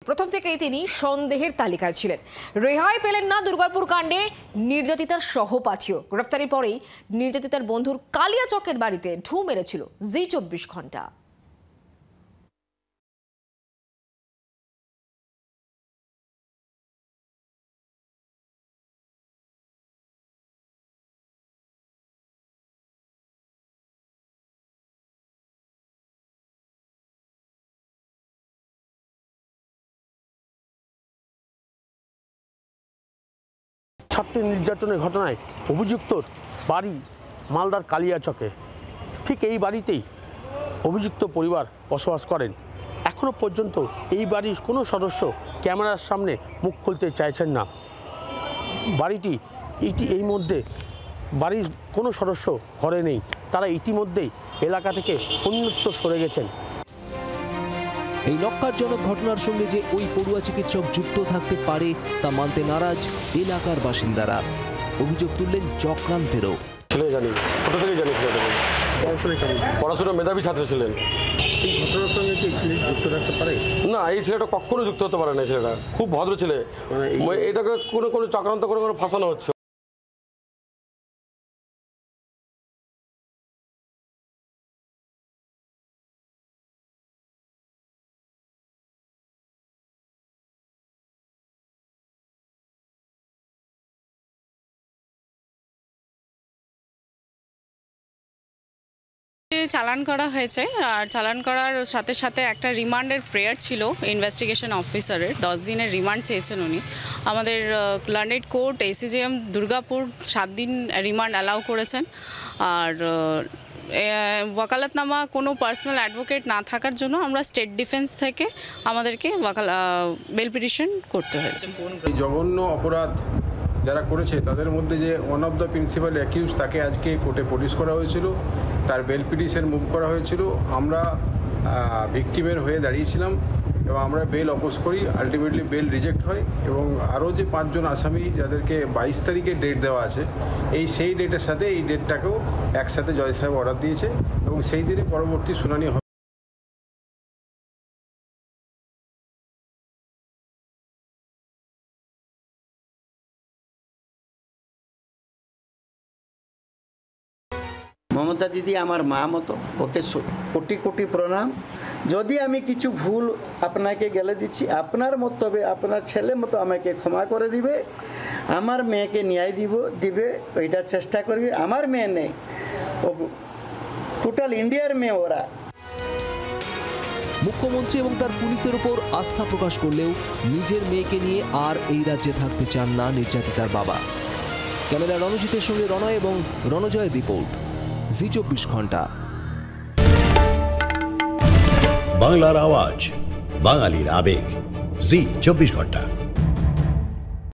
প্রথম থেকেই তিনি সন্দেহের তালিকায় ছিলেন। রেহাই পেলেন না দুর্গাপুর কাণ্ডে নির্যাতিতার সহপাঠীও। গ্রেফতারির পরেই নির্যাতিতার বন্ধুর কালিয়াচকের বাড়িতে ঢু মেরেছিল জি 24 ঘন্টা। ছাত্রী নির্যাতনের ঘটনায় অভিযুক্তর বাড়ি মালদার কালিয়াচকে। ঠিক এই বাড়িতেই অভিযুক্ত পরিবার বসবাস করেন। এখনও পর্যন্ত এই বাড়ির কোনো সদস্য ক্যামেরার সামনে মুখ খুলতে চাইছেন না। এই মধ্যে বাড়ির কোনো সদস্য ঘরে নেই। তারা ইতিমধ্যেই এলাকা থেকে অন্যত্র সরে গেছেন। এই নক্কারজনক ঘটনার সঙ্গে যে ওই পড়ুয়া চিকিৎসক যুক্ত থাকতে পারে তা মানতে নারাজ এলাকার বাসিন্দারা। অভিযোগ তুললেন চক্রান্তেরও। ছেলে জানি, ছোটো থেকে জানি ছেলেটাকে পড়াশোনা মেধাবী ছাত্র ছিলেন। এই ঘটনার সঙ্গে কি ছেলে যুক্ত থাকতে পারে? না, এই ছেলেটা কখনো যুক্ত হতে পারে না। ছেলেটা খুব ভদ্র ছেলে। এটাকে কোনো চক্রান্ত করে কোনো ফাঁসানো হচ্ছে। চালান করা হয়েছে, আর চালান করার সাথে সাথে একটা রিমান্ডের প্রেয়ার ছিল ইনভেস্টিগেশন অফিসারের। 10 দিনের রিমান্ড চেয়েছেন উনি। আমাদের লার্নেড কোর্ট এসিজিএম দুর্গাপুর 7 দিন রিমান্ড অ্যালাউ করেছেন। আর ওয়াকালাতনামা কোনো পার্সোনাল অ্যাডভোকেট না থাকার জন্য আমরা স্টেট ডিফেন্স থেকে আমাদেরকে বেল পিটিশন করতে হয়েছে। এই জঘন্য অপরাধ যারা করেছে তাদের মধ্যে যে one of the principal accuse, তাকে আজকে কোর্টে প্রডিউস করা হয়েছিল, তার বেল পিটিশন মুভ করা হয়েছিল। আমরা ভিকটিমের হয়ে দাঁড়িয়েছিলাম এবং আমরা বেল অপোজ করি। আলটিমেটলি বেল রিজেক্ট হয় এবং আরও যে 5 জন আসামি যাদেরকে 22 তারিখে ডেট দেওয়া আছে, সেই ডেটের সাথে এই ডেটটাকেও একসাথে জজ সাহেব অর্ডার দিয়েছে এবং সেই দিনে পরবর্তী শুনানি হবে। মমতা দিদি আমার মা মতো, ওকে কোটি কোটি প্রণাম। যদি আমি কিছু ভুল আপনাকে গেলে দিচ্ছি, আপনার মতবে আপনার ছেলে মতো আমাকে ক্ষমা করে দিবে, আমার মেয়েকে ন্যায় দিবে ওইটা চেষ্টা করবে। আমার মেয়ে নেই, টোটাল ইন্ডিয়ার মেয়ে ওরা। মুখ্যমন্ত্রী এবং তার পুলিশের উপর আস্থা প্রকাশ করলেও নিজের মেয়েকে নিয়ে আর এই রাজ্যে থাকতে চান না নির্যাতিতার বাবা। ক্যামেরা রণজিতের সঙ্গে রণয় এবং রণজয়ের রিপোর্ট, জি 24 ঘন্টা। বাংলার আওয়াজ, বাঙালির আবেগ, জি 24 ঘন্টা।